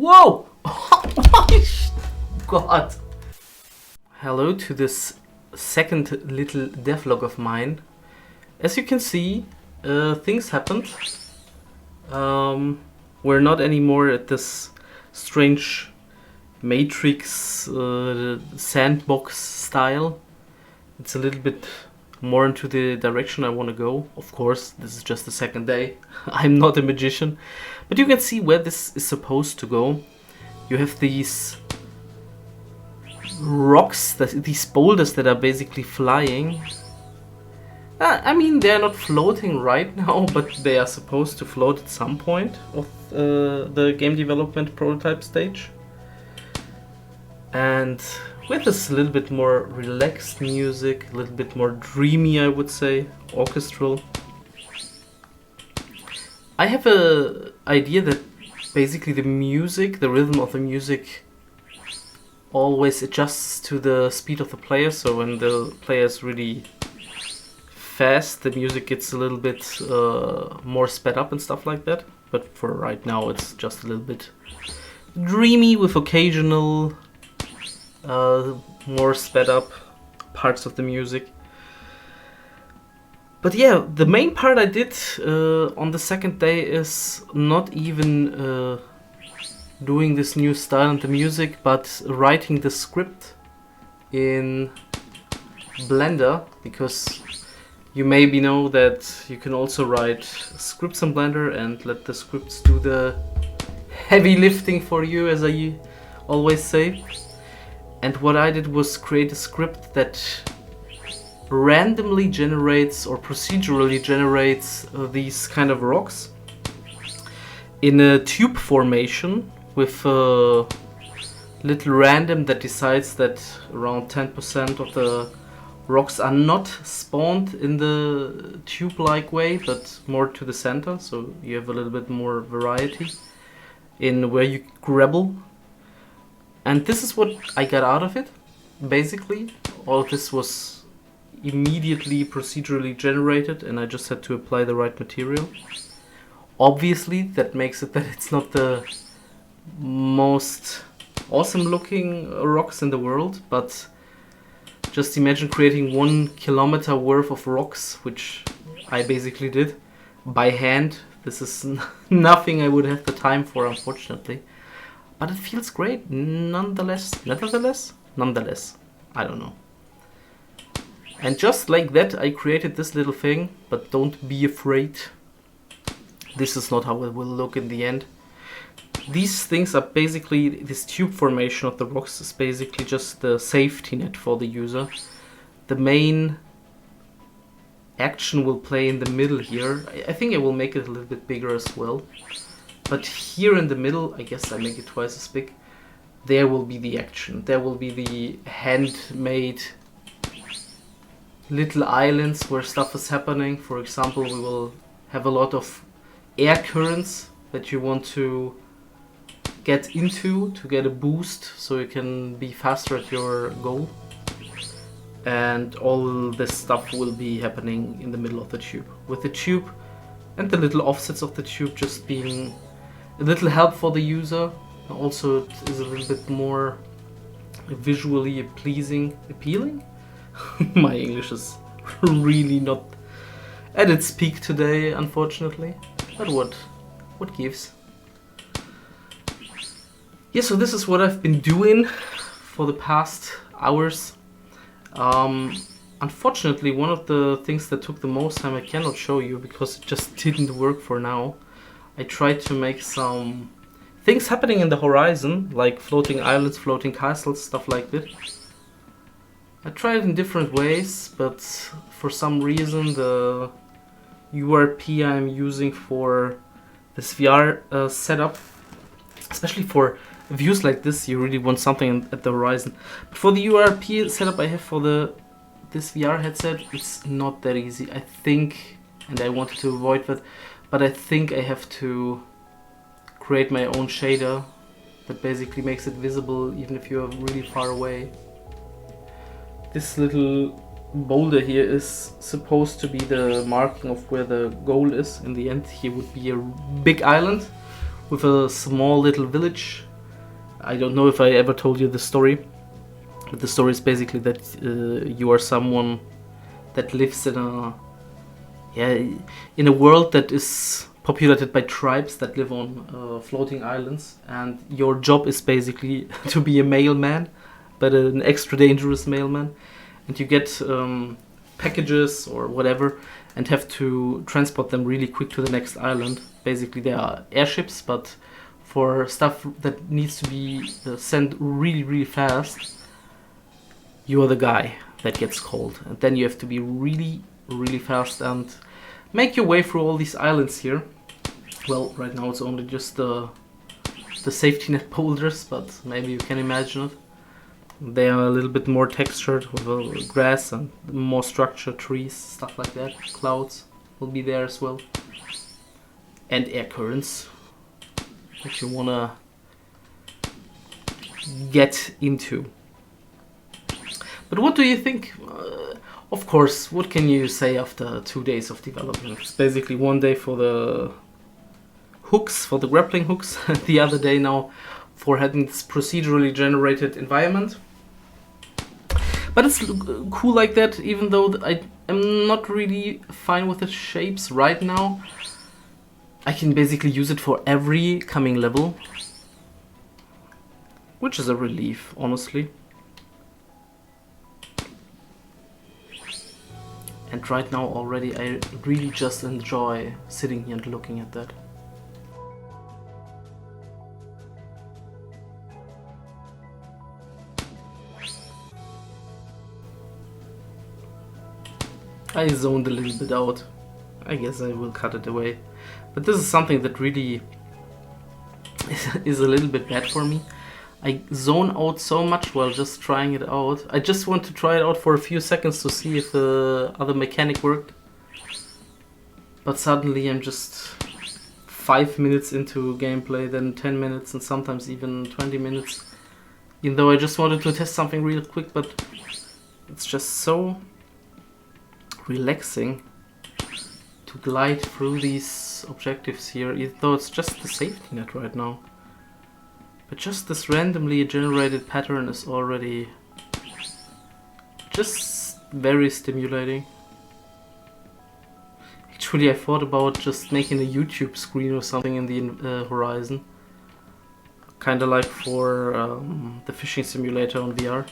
Whoa! Oh my god! Hello to this second little devlog of mine. As you can see, things happened. We're not anymore at this strange Matrix sandbox style. It's a little bit more into the direction I want to go. Of course, this is just the second day. I'm not a magician. But you can see where this is supposed to go. You have these rocks, these boulders that are basically flying. I mean, they're not floating right now, but they are supposed to float at some point of the game development prototype stage. And with this little bit more relaxed music, a little bit more dreamy, I would say, orchestral. I have an idea that basically the music, the rhythm of the music always adjusts to the speed of the player. So when the player is really fast, the music gets a little bit more sped up and stuff like that. But for right now, it's just a little bit dreamy with occasional more sped up parts of the music. But yeah, the main part I did on the second day is not even doing this new style and the music, but writing the script in Blender, because you maybe know that you can also write scripts in Blender and let the scripts do the heavy lifting for you, as I always say. And what I did was create a script that randomly generates or procedurally generates these kind of rocks in a tube formation with a little random that decides that around 10% of the rocks are not spawned in the tube-like way, but more to the center, so you have a little bit more variety in where you grapple. And this is what I got out of it, basically. All of this was immediately procedurally generated, and I just had to apply the right material. Obviously, that makes it that it's not the most awesome looking rocks in the world, but just imagine creating 1 kilometer worth of rocks, which I basically did by hand. This is nothing I would have the time for, unfortunately. But it feels great, nonetheless, I don't know. And just like that, I created this little thing, but don't be afraid. This is not how it will look in the end. These things are basically, this tube formation of the rocks is basically just the safety net for the user. The main action will play in the middle here. I think I will make it a little bit bigger as well. But here in the middle, I guess I make it twice as big, there will be the action. There will be the handmade little islands where stuff is happening. For example, we will have a lot of air currents that you want to get into to get a boost so you can be faster at your goal. And all this stuff will be happening in the middle of the tube, with the tube and the little offsets of the tube just being a little help for the user. Also, it is a little bit more visually appealing. My English is really not at its peak today, unfortunately. But what gives? Yeah, so this is what I've been doing for the past hours. Unfortunately, one of the things that took the most time I cannot show you because it just didn't work for now. I tried to make some things happening in the horizon, like floating islands, floating castles, stuff like that. I tried in different ways, but for some reason the URP I'm using for this VR setup, especially for views like this, you really want something at the horizon. But for the URP setup I have for this VR headset, it's not that easy. I think, and I wanted to avoid that, but I think I have to create my own shader that basically makes it visible even if you're really far away. This little boulder here is supposed to be the marking of where the goal is. In the end, here would be a big island with a small little village I don't know if I ever told you the story, but the story is basically that you are someone that lives in a world that is populated by tribes that live on floating islands, and your job is basically to be a mailman, but an extra dangerous mailman, and you get packages or whatever and have to transport them really quick to the next island. Basically, they are airships, but for stuff that needs to be sent really, really fast, you are the guy that gets called, and then you have to be really, really fast and make your way through all these islands here. Well, right now it's only just the safety net boulders, but maybe you can imagine it. They are a little bit more textured with grass and more structured trees, stuff like that. Clouds will be there as well. And air currents, if you wanna get into. But what do you think? Of course, what can you say after 2 days of development? It's basically 1 day for the hooks, for the grappling hooks, the other day now for having this procedurally generated environment. But it's cool like that, even though I am not really fine with the shapes right now. I can basically use it for every coming level, which is a relief, honestly. And right now already I really just enjoy sitting here and looking at that. I zoned a little bit out. I guess I will cut it away. But this is something that really is a little bit bad for me. I zone out so much while just trying it out. I just want to try it out for a few seconds to see if the other mechanic worked. But suddenly I'm just 5 minutes into gameplay, then 10 minutes and sometimes even 20 minutes. Even though I just wanted to test something real quick, but it's just so relaxing to glide through these objectives here, even though it's just the safety net right now. But just this randomly generated pattern is already just very stimulating. Actually, I thought about just making a YouTube screen or something in the horizon. Kinda like for the fishing simulator on VR.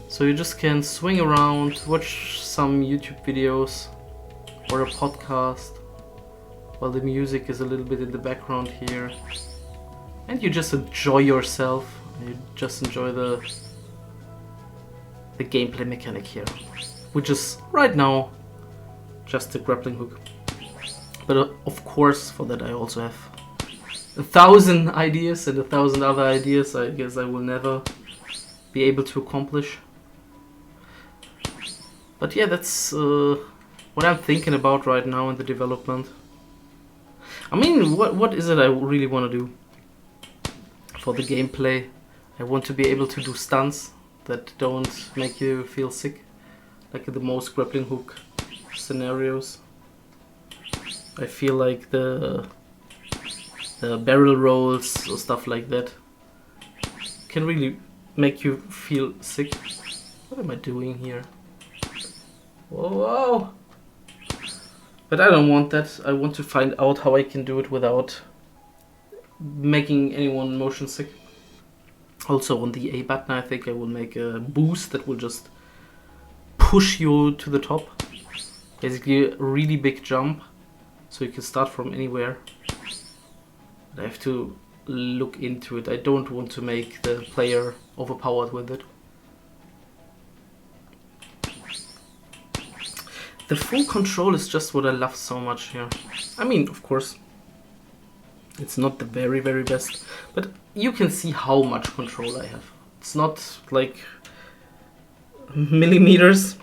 So you just can swing around, watch some YouTube videos or a podcast while the music is a little bit in the background here. And you just enjoy yourself. You just enjoy the gameplay mechanic here, which is right now just a grappling hook. But of course, for that I also have 1,000 ideas and 1,000 other ideas I guess I will never be able to accomplish. But yeah, that's what I'm thinking about right now in the development. I mean, what is it I really want to do for the gameplay? I want to be able to do stunts that don't make you feel sick, like in the most grappling hook scenarios. I feel like the barrel rolls or stuff like that can really make you feel sick. What am I doing here? Whoa! But I don't want that. I want to find out how I can do it without making anyone motion sick. Also on the A button I think I will make a boost that will just push you to the top. Basically a really big jump, so you can start from anywhere. But I have to look into it. I don't want to make the player overpowered with it. The full control is just what I love so much here. I mean, of course, it's not the very, very best, but you can see how much control I have. It's not like millimeters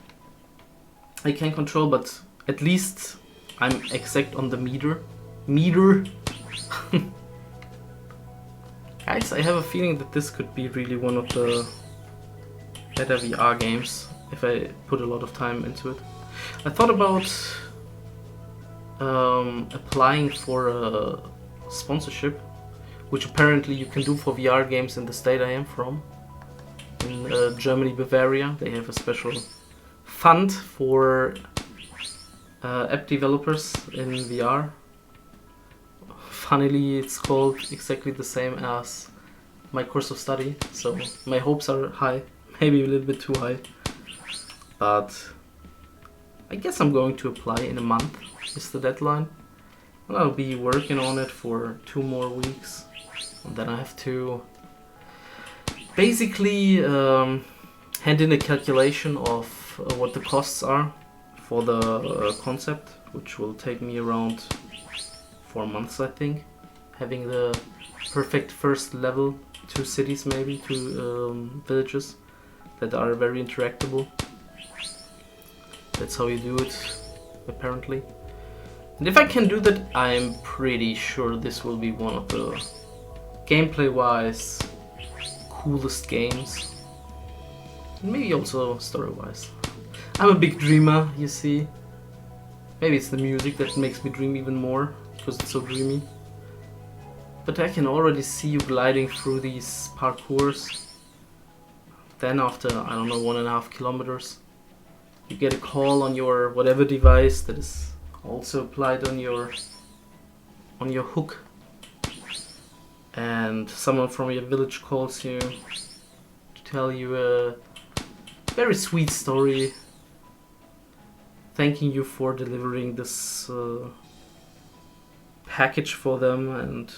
I can control, but at least I'm exact on the meter. Guys, I have a feeling that this could be really one of the better VR games if I put a lot of time into it. I thought about applying for a sponsorship which apparently you can do for VR games in the state I am from. In Germany, Bavaria, they have a special fund for app developers in VR. Funnily, it's called exactly the same as my course of study, so my hopes are high, maybe a little bit too high. But I guess I'm going to apply in a month, is the deadline. And I'll be working on it for 2 more weeks. And then I have to basically hand in a calculation of what the costs are for the concept, which will take me around 4 months, I think. Having the perfect first level, 2 cities maybe, 2 villages that are very interactable. That's how you do it, apparently. And if I can do that, I'm pretty sure this will be one of the gameplay-wise coolest games. Maybe also story-wise. I'm a big dreamer, you see. Maybe it's the music that makes me dream even more, because it's so dreamy. But I can already see you gliding through these parkours. Then after, I don't know, 1.5 kilometers, you get a call on your whatever device that is also applied on your hook. And someone from your village calls you to tell you a very sweet story, thanking you for delivering this package for them and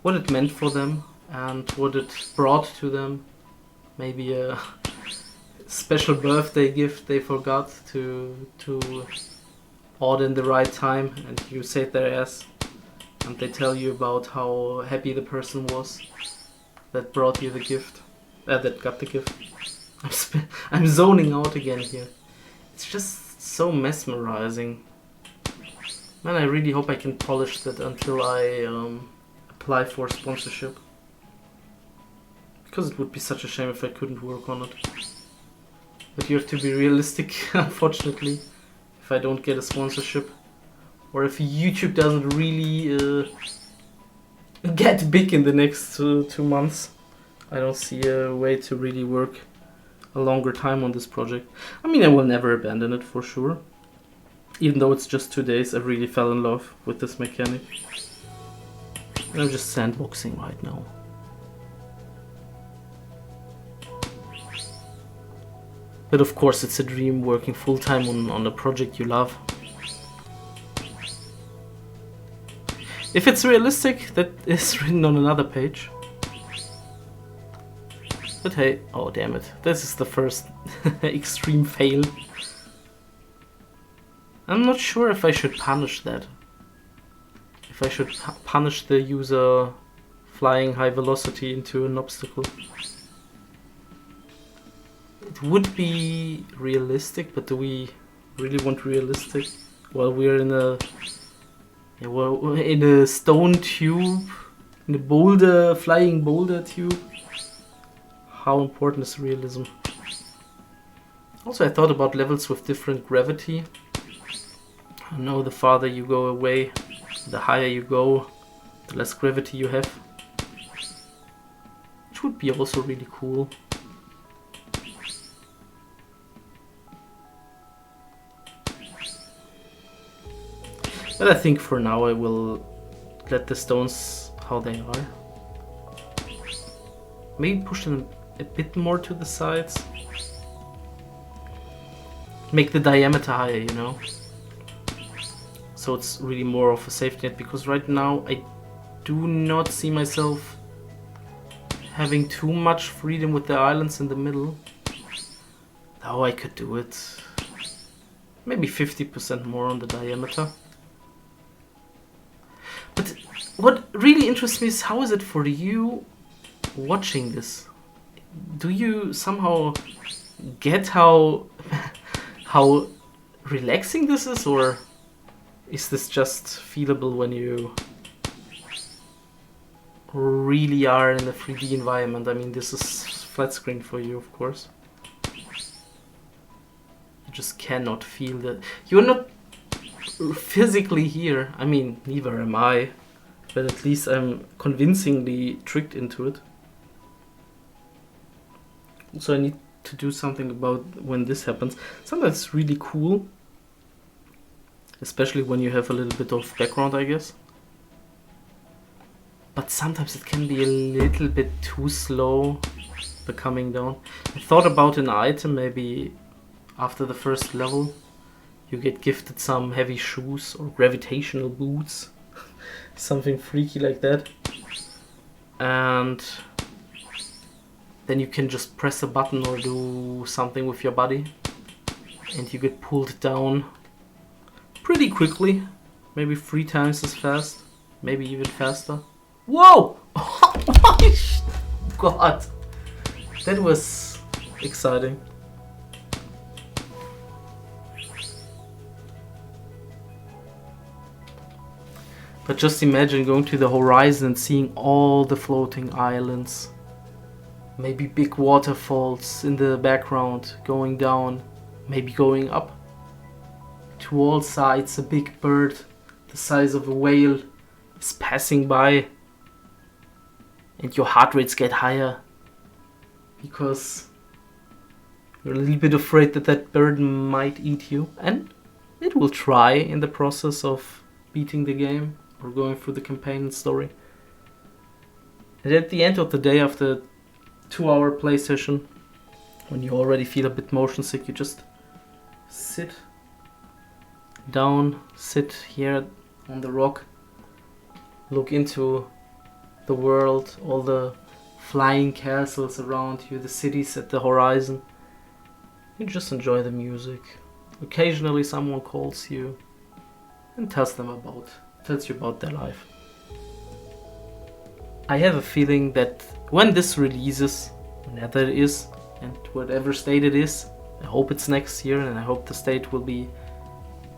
what it meant for them and what it brought to them. Maybe a special birthday gift they forgot to order in the right time, and you saved their ass, and they tell you about how happy the person was that brought you the gift, that got the gift. I'm zoning out again here. It's just so mesmerizing. Man, I really hope I can polish that until I apply for sponsorship. Because it would be such a shame if I couldn't work on it. But you have to be realistic, unfortunately, if I don't get a sponsorship. Or if YouTube doesn't really get big in the next 2 months. I don't see a way to really work a longer time on this project. I mean, I will never abandon it for sure. Even though it's just 2 days, I really fell in love with this mechanic. And I'm just sandboxing right now. But of course it's a dream working full-time on a project you love. If it's realistic, that is written on another page. But hey, oh damn it, this is the first extreme fail. I'm not sure if I should punish that. If I should punish the user flying high velocity into an obstacle. It would be realistic, but do we really want realistic? Well, we're in a stone tube, in a boulder, flying boulder tube. How important is realism? Also, I thought about levels with different gravity. I know the farther you go away, the higher you go, the less gravity you have. Which would be also really cool. But I think for now I will let the stones how they are. Maybe push them a bit more to the sides. Make the diameter higher, you know. So it's really more of a safety net, because right now I do not see myself having too much freedom with the islands in the middle. Though I could do it. Maybe 50% more on the diameter. But what really interests me is how is it for you watching this? Do you somehow get how relaxing this is, or is this just feelable when you really are in a 3D environment? I mean, this is flat screen for you, of course. You just cannot feel that. You're not physically here. I mean, neither am I. But at least I'm convincingly tricked into it. So I need to do something about when this happens. Sometimes it's really cool. Especially when you have a little bit of background, I guess. But sometimes it can be a little bit too slow, the coming down. I thought about an item, maybe after the first level you get gifted some heavy shoes or gravitational boots. Something freaky like that. And then you can just press a button or do something with your body. And you get pulled down pretty quickly. Maybe 3 times as fast. Maybe even faster. Whoa! Oh my god! That was exciting. But just imagine going to the horizon and seeing all the floating islands. Maybe big waterfalls in the background going down, maybe going up. To all sides, a big bird the size of a whale is passing by. And your heart rates get higher. Because you're a little bit afraid that that bird might eat you. And it will try in the process of beating the game. Or going through the campaign and story. And at the end of the day, after a 2-hour play session, when you already feel a bit motion sick, you just sit down, sit here on the rock, look into the world, all the flying castles around you, the cities at the horizon. You just enjoy the music. Occasionally someone calls you and tells you about their life. I have a feeling that when this releases, whenever it is, and whatever state it is, I hope it's next year, and I hope the state will be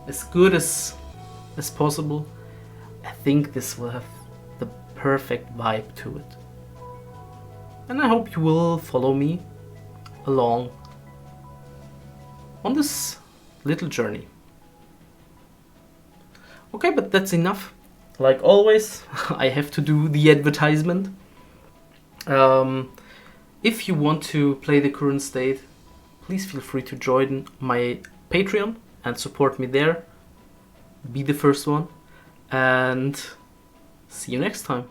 as good as possible. I think this will have the perfect vibe to it. And I hope you will follow me along on this little journey. Okay, but that's enough. Like always, I have to do the advertisement. If you want to play the current state, please feel free to join my Patreon and support me there. Be the first one. And see you next time.